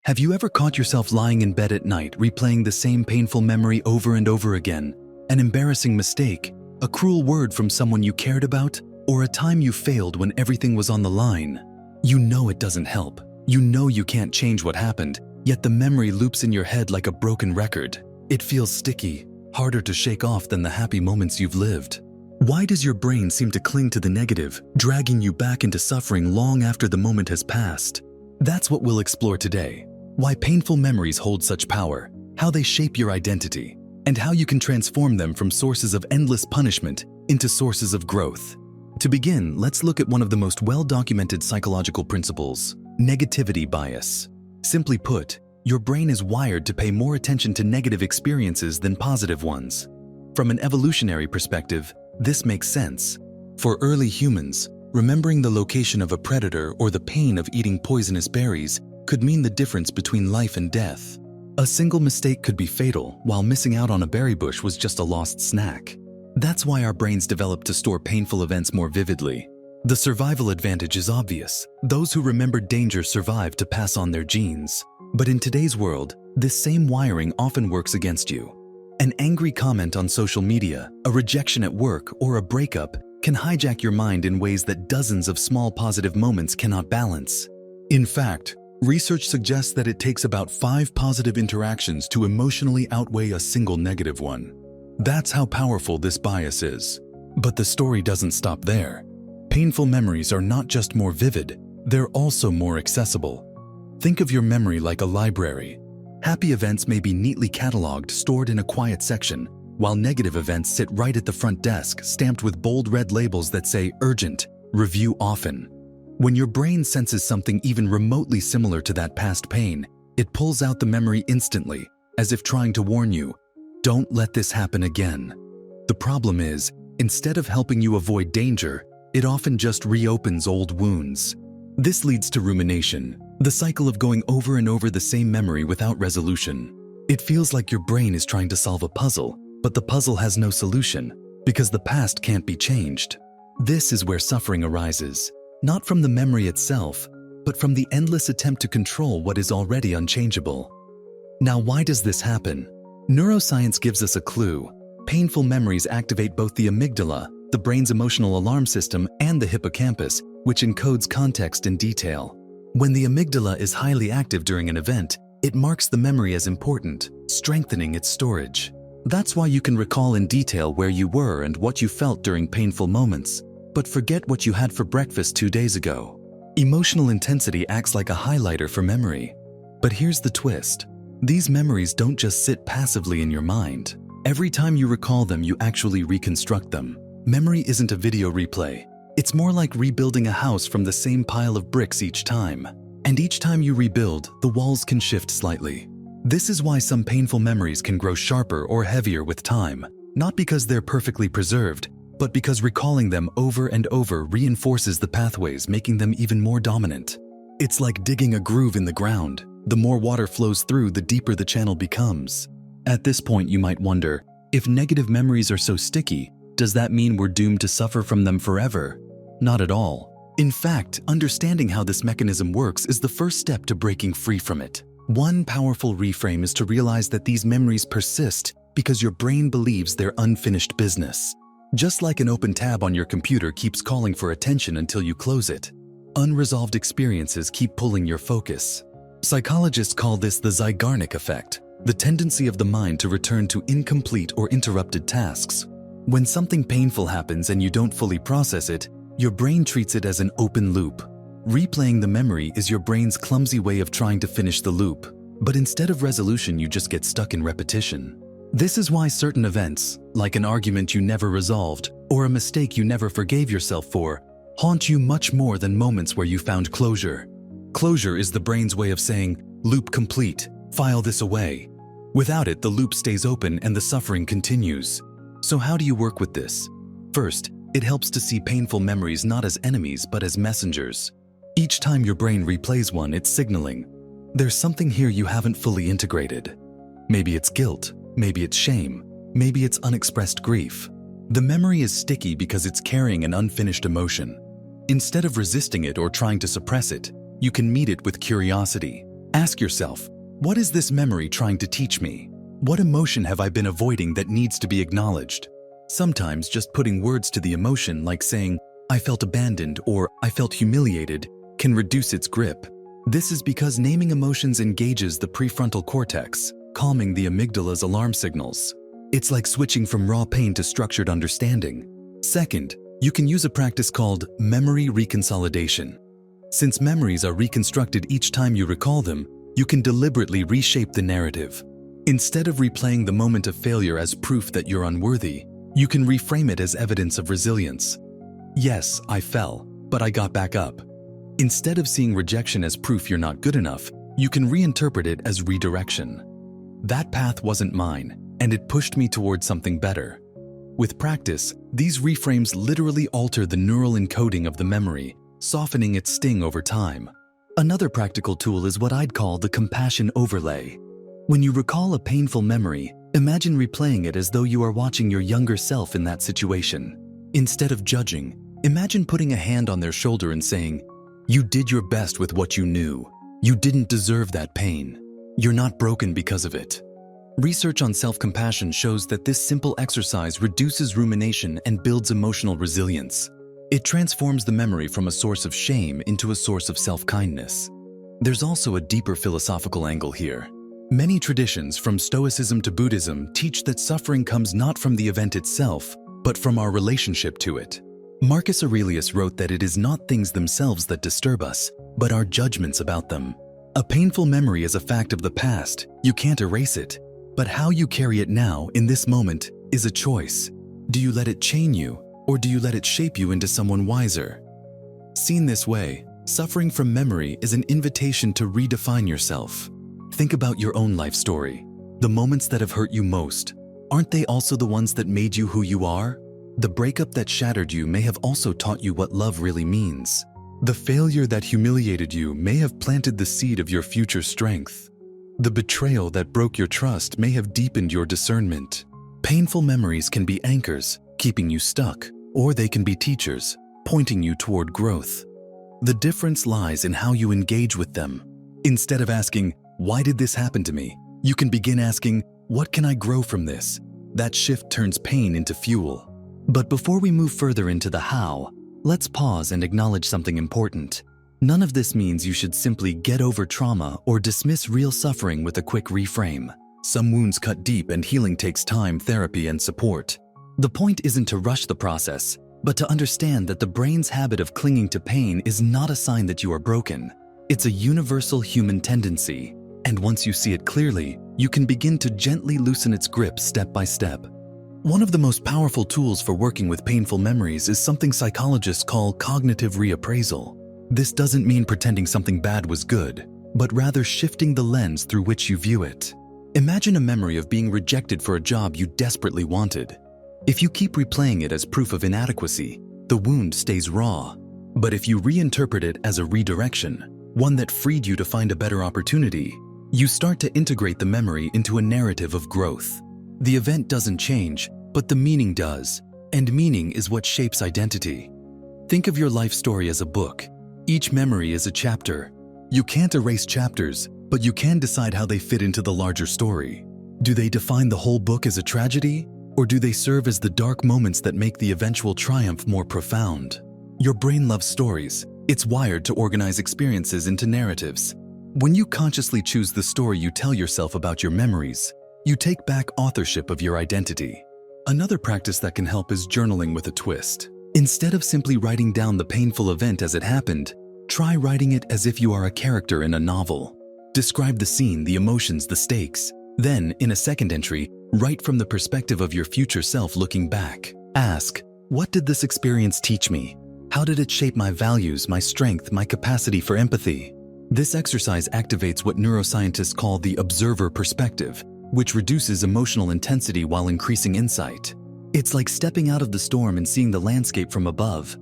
Have you ever caught yourself lying in bed at night, replaying the same painful memory over and over again? An embarrassing mistake, a cruel word from someone you cared about, or a time you failed when everything was on the line? You know it doesn't help. You know you can't change what happened, yet the memory loops in your head like a broken record. It feels sticky, harder to shake off than the happy moments you've lived. Why does your brain seem to cling to the negative, dragging you back into suffering long after the moment has passed? That's what we'll explore today. Why painful memories hold such power, how they shape your identity, and how you can transform them from sources of endless punishment into sources of growth. To begin, let's look at one of the most well-documented psychological principles: negativity bias. Simply put, your brain is wired to pay more attention to negative experiences than positive ones. From an evolutionary perspective, this makes sense. For early humans, remembering the location of a predator or the pain of eating poisonous berries could mean the difference between life and death. A single mistake could be fatal, while missing out on a berry bush was just a lost snack. That's why our brains developed to store painful events more vividly. The survival advantage is obvious. Those who remembered danger survived to pass on their genes. But in today's world, this same wiring often works against you. An angry comment on social media, a rejection at work, or a breakup can hijack your mind in ways that dozens of small positive moments cannot balance. In fact, research suggests that it takes about 5 positive interactions to emotionally outweigh a single negative one. That's how powerful this bias is. But the story doesn't stop there. Painful memories are not just more vivid, they're also more accessible. Think of your memory like a library. Happy events may be neatly cataloged, stored in a quiet section, while negative events sit right at the front desk, stamped with bold red labels that say urgent, review often. When your brain senses something even remotely similar to that past pain, it pulls out the memory instantly, as if trying to warn you, don't let this happen again. The problem is, instead of helping you avoid danger, it often just reopens old wounds. This leads to rumination, the cycle of going over and over the same memory without resolution. It feels like your brain is trying to solve a puzzle, but the puzzle has no solution, because the past can't be changed. This is where suffering arises, not from the memory itself, but from the endless attempt to control what is already unchangeable. Now, why does this happen? Neuroscience gives us a clue. Painful memories activate both the amygdala, the brain's emotional alarm system, and the hippocampus, which encodes context and detail. When the amygdala is highly active during an event, it marks the memory as important, strengthening its storage. That's why you can recall in detail where you were and what you felt during painful moments, but forget what you had for breakfast 2 days ago. Emotional intensity acts like a highlighter for memory. But here's the twist. These memories don't just sit passively in your mind. Every time you recall them, you actually reconstruct them. Memory isn't a video replay. It's more like rebuilding a house from the same pile of bricks each time. And each time you rebuild, the walls can shift slightly. This is why some painful memories can grow sharper or heavier with time, not because they're perfectly preserved, but because recalling them over and over reinforces the pathways, making them even more dominant. It's like digging a groove in the ground. The more water flows through, the deeper the channel becomes. At this point, you might wonder, if negative memories are so sticky, does that mean we're doomed to suffer from them forever? Not at all. In fact, understanding how this mechanism works is the first step to breaking free from it. One powerful reframe is to realize that these memories persist because your brain believes they're unfinished business. Just like an open tab on your computer keeps calling for attention until you close it, unresolved experiences keep pulling your focus. Psychologists call this the Zeigarnik effect, the tendency of the mind to return to incomplete or interrupted tasks. When something painful happens and you don't fully process it, your brain treats it as an open loop. Replaying the memory is your brain's clumsy way of trying to finish the loop, but instead of resolution, you just get stuck in repetition. This is why certain events, like an argument you never resolved or a mistake you never forgave yourself for, haunt you much more than moments where you found closure. Closure is the brain's way of saying, loop complete, file this away. Without it, the loop stays open and the suffering continues. So how do you work with this? First, it helps to see painful memories not as enemies but as messengers. Each time your brain replays one, it's signaling, there's something here you haven't fully integrated. Maybe it's guilt, maybe it's shame, maybe it's unexpressed grief. The memory is sticky because it's carrying an unfinished emotion. Instead of resisting it or trying to suppress it, you can meet it with curiosity. Ask yourself, what is this memory trying to teach me? What emotion have I been avoiding that needs to be acknowledged? Sometimes just putting words to the emotion, like saying, I felt abandoned or I felt humiliated, can reduce its grip. This is because naming emotions engages the prefrontal cortex, calming the amygdala's alarm signals. It's like switching from raw pain to structured understanding. Second, you can use a practice called memory reconsolidation. Since memories are reconstructed each time you recall them, you can deliberately reshape the narrative. Instead of replaying the moment of failure as proof that you're unworthy, you can reframe it as evidence of resilience. Yes, I fell, but I got back up. Instead of seeing rejection as proof you're not good enough, you can reinterpret it as redirection. That path wasn't mine, and it pushed me towards something better. With practice, these reframes literally alter the neural encoding of the memory, softening its sting over time. Another practical tool is what I'd call the compassion overlay. When you recall a painful memory, imagine replaying it as though you are watching your younger self in that situation. Instead of judging, imagine putting a hand on their shoulder and saying, "You did your best with what you knew. You didn't deserve that pain. You're not broken because of it." Research on self-compassion shows that this simple exercise reduces rumination and builds emotional resilience. It transforms the memory from a source of shame into a source of self-kindness. There's also a deeper philosophical angle here. Many traditions, from Stoicism to Buddhism, teach that suffering comes not from the event itself, but from our relationship to it. Marcus Aurelius wrote that it is not things themselves that disturb us, but our judgments about them. A painful memory is a fact of the past. You can't erase it. But how you carry it now, in this moment, is a choice. Do you let it chain you, or do you let it shape you into someone wiser? Seen this way, suffering from memory is an invitation to redefine yourself. Think about your own life story. The moments that have hurt you most, aren't they also the ones that made you who you are? The breakup that shattered you may have also taught you what love really means. The failure that humiliated you may have planted the seed of your future strength. The betrayal that broke your trust may have deepened your discernment. Painful memories can be anchors, keeping you stuck, or they can be teachers, pointing you toward growth. The difference lies in how you engage with them. Instead of asking, "Why did this happen to me?" you can begin asking, "What can I grow from this?" That shift turns pain into fuel. But before we move further into the how, let's pause and acknowledge something important. None of this means you should simply get over trauma or dismiss real suffering with a quick reframe. Some wounds cut deep and healing takes time, therapy, and support. The point isn't to rush the process, but to understand that the brain's habit of clinging to pain is not a sign that you are broken. It's a universal human tendency, and once you see it clearly, you can begin to gently loosen its grip step by step. One of the most powerful tools for working with painful memories is something psychologists call cognitive reappraisal. This doesn't mean pretending something bad was good, but rather shifting the lens through which you view it. Imagine a memory of being rejected for a job you desperately wanted. If you keep replaying it as proof of inadequacy, the wound stays raw. But if you reinterpret it as a redirection, one that freed you to find a better opportunity, you start to integrate the memory into a narrative of growth. The event doesn't change, but the meaning does, and meaning is what shapes identity. Think of your life story as a book. Each memory is a chapter. You can't erase chapters, but you can decide how they fit into the larger story. Do they define the whole book as a tragedy, or do they serve as the dark moments that make the eventual triumph more profound? Your brain loves stories. It's wired to organize experiences into narratives. When you consciously choose the story you tell yourself about your memories, you take back authorship of your identity. Another practice that can help is journaling with a twist. Instead of simply writing down the painful event as it happened, try writing it as if you are a character in a novel. Describe the scene, the emotions, the stakes. Then, in a second entry, write from the perspective of your future self looking back. Ask, what did this experience teach me? How did it shape my values, my strength, my capacity for empathy? This exercise activates what neuroscientists call the observer perspective, which reduces emotional intensity while increasing insight. It's like stepping out of the storm and seeing the landscape from above.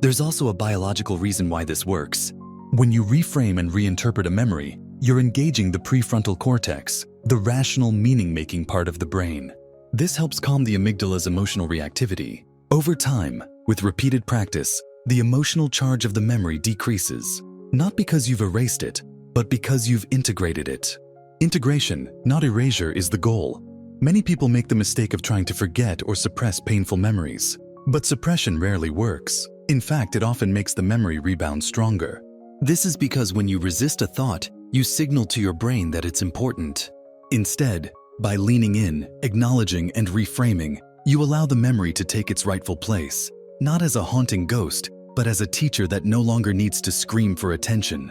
There's also a biological reason why this works. When you reframe and reinterpret a memory, you're engaging the prefrontal cortex, the rational meaning-making part of the brain. This helps calm the amygdala's emotional reactivity. Over time, with repeated practice, the emotional charge of the memory decreases. Not because you've erased it, but because you've integrated it. Integration, not erasure, is the goal. Many people make the mistake of trying to forget or suppress painful memories. But suppression rarely works. In fact, it often makes the memory rebound stronger. This is because when you resist a thought, you signal to your brain that it's important. Instead, by leaning in, acknowledging, and reframing, you allow the memory to take its rightful place, not as a haunting ghost, but as a teacher that no longer needs to scream for attention.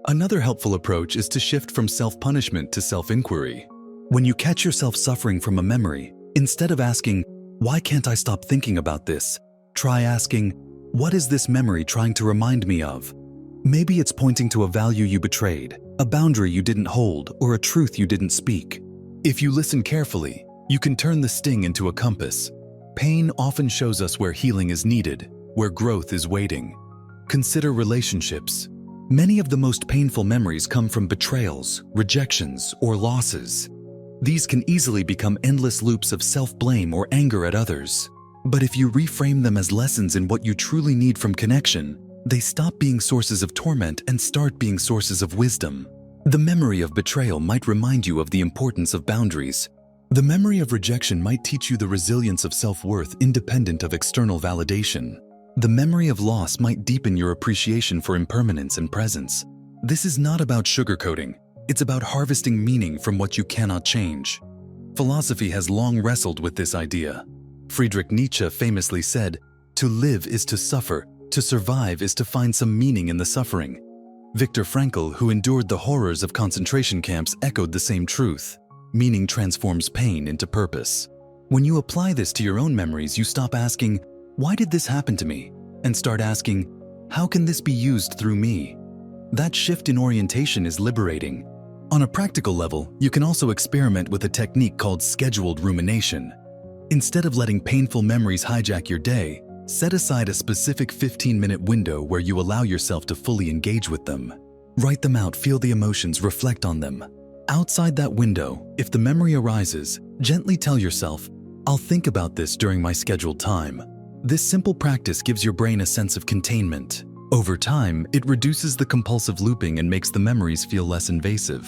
Another helpful approach is to shift from self-punishment to self-inquiry. When you catch yourself suffering from a memory, instead of asking, "Why can't I stop thinking about this?" try asking, "What is this memory trying to remind me of?" Maybe it's pointing to a value you betrayed, a boundary you didn't hold, or a truth you didn't speak. If you listen carefully, you can turn the sting into a compass. Pain often shows us where healing is needed, where growth is waiting. Consider relationships. Many of the most painful memories come from betrayals, rejections, or losses. These can easily become endless loops of self-blame or anger at others. But if you reframe them as lessons in what you truly need from connection, they stop being sources of torment and start being sources of wisdom. The memory of betrayal might remind you of the importance of boundaries. The memory of rejection might teach you the resilience of self-worth independent of external validation. The memory of loss might deepen your appreciation for impermanence and presence. This is not about sugarcoating. It's about harvesting meaning from what you cannot change. Philosophy has long wrestled with this idea. Friedrich Nietzsche famously said, "To live is to suffer, to survive is to find some meaning in the suffering." Viktor Frankl, who endured the horrors of concentration camps, echoed the same truth. Meaning transforms pain into purpose. When you apply this to your own memories, you stop asking, "Why did this happen to me?" and start asking, "How can this be used through me?" That shift in orientation is liberating. On a practical level, you can also experiment with a technique called scheduled rumination. Instead of letting painful memories hijack your day, set aside a specific 15-minute window where you allow yourself to fully engage with them. Write them out, feel the emotions, reflect on them. Outside that window, if the memory arises, gently tell yourself, "I'll think about this during my scheduled time." This simple practice gives your brain a sense of containment. Over time, it reduces the compulsive looping and makes the memories feel less invasive.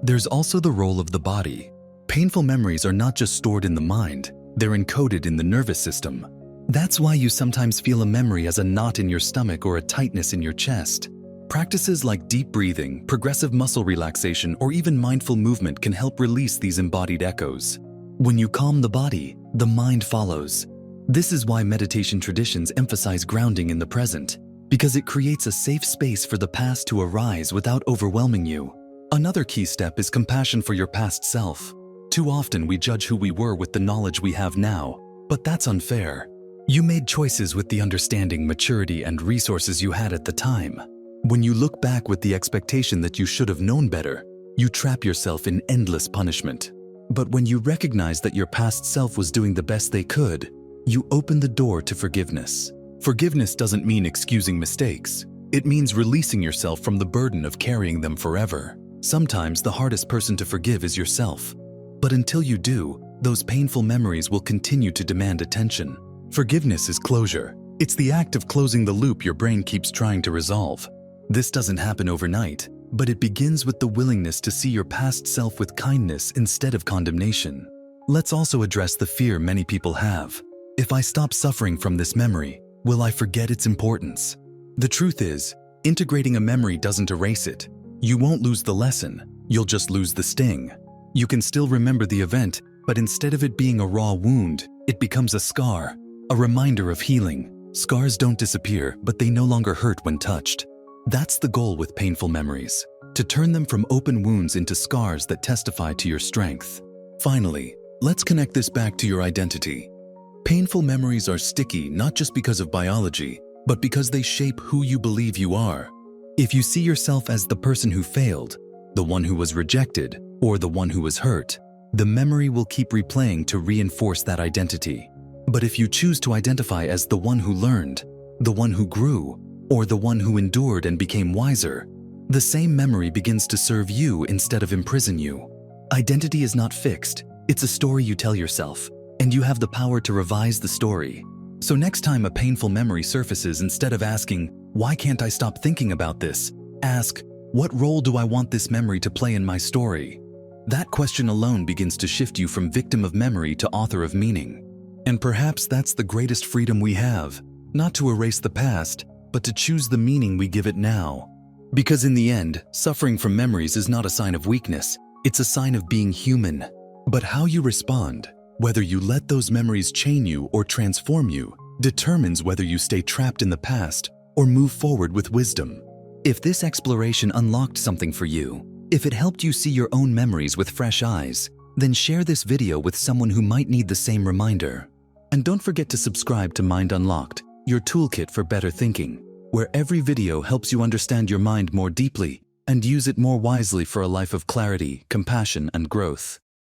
There's also the role of the body. Painful memories are not just stored in the mind, they're encoded in the nervous system. That's why you sometimes feel a memory as a knot in your stomach or a tightness in your chest. Practices like deep breathing, progressive muscle relaxation, or even mindful movement can help release these embodied echoes. When you calm the body, the mind follows. This is why meditation traditions emphasize grounding in the present, because it creates a safe space for the past to arise without overwhelming you. Another key step is compassion for your past self. Too often we judge who we were with the knowledge we have now, but that's unfair. You made choices with the understanding, maturity, and resources you had at the time. When you look back with the expectation that you should have known better, you trap yourself in endless punishment. But when you recognize that your past self was doing the best they could, you open the door to forgiveness. Forgiveness doesn't mean excusing mistakes. It means releasing yourself from the burden of carrying them forever. Sometimes the hardest person to forgive is yourself. But until you do, those painful memories will continue to demand attention. Forgiveness is closure. It's the act of closing the loop your brain keeps trying to resolve. This doesn't happen overnight, but it begins with the willingness to see your past self with kindness instead of condemnation. Let's also address the fear many people have. If I stop suffering from this memory, will I forget its importance? The truth is, integrating a memory doesn't erase it. You won't lose the lesson, you'll just lose the sting. You can still remember the event, but instead of it being a raw wound, it becomes a scar, a reminder of healing. Scars don't disappear, but they no longer hurt when touched. That's the goal with painful memories, to turn them from open wounds into scars that testify to your strength. Finally, let's connect this back to your identity. Painful memories are sticky not just because of biology, but because they shape who you believe you are. If you see yourself as the person who failed, the one who was rejected, or the one who was hurt, the memory will keep replaying to reinforce that identity. But if you choose to identify as the one who learned, the one who grew, or the one who endured and became wiser, the same memory begins to serve you instead of imprison you. Identity is not fixed, it's a story you tell yourself, and you have the power to revise the story. So next time a painful memory surfaces, instead of asking, "Why can't I stop thinking about this?" ask, What role do I want this memory to play in my story? That question alone begins to shift you from victim of memory to author of meaning. And perhaps that's the greatest freedom we have, not to erase the past, but to choose the meaning we give it now. Because in the end, suffering from memories is not a sign of weakness, it's a sign of being human. But how you respond, whether you let those memories chain you or transform you, determines whether you stay trapped in the past or move forward with wisdom. If this exploration unlocked something for you, if it helped you see your own memories with fresh eyes, then share this video with someone who might need the same reminder. And don't forget to subscribe to Mind Unlocked, your toolkit for better thinking, where every video helps you understand your mind more deeply and use it more wisely for a life of clarity, compassion, and growth.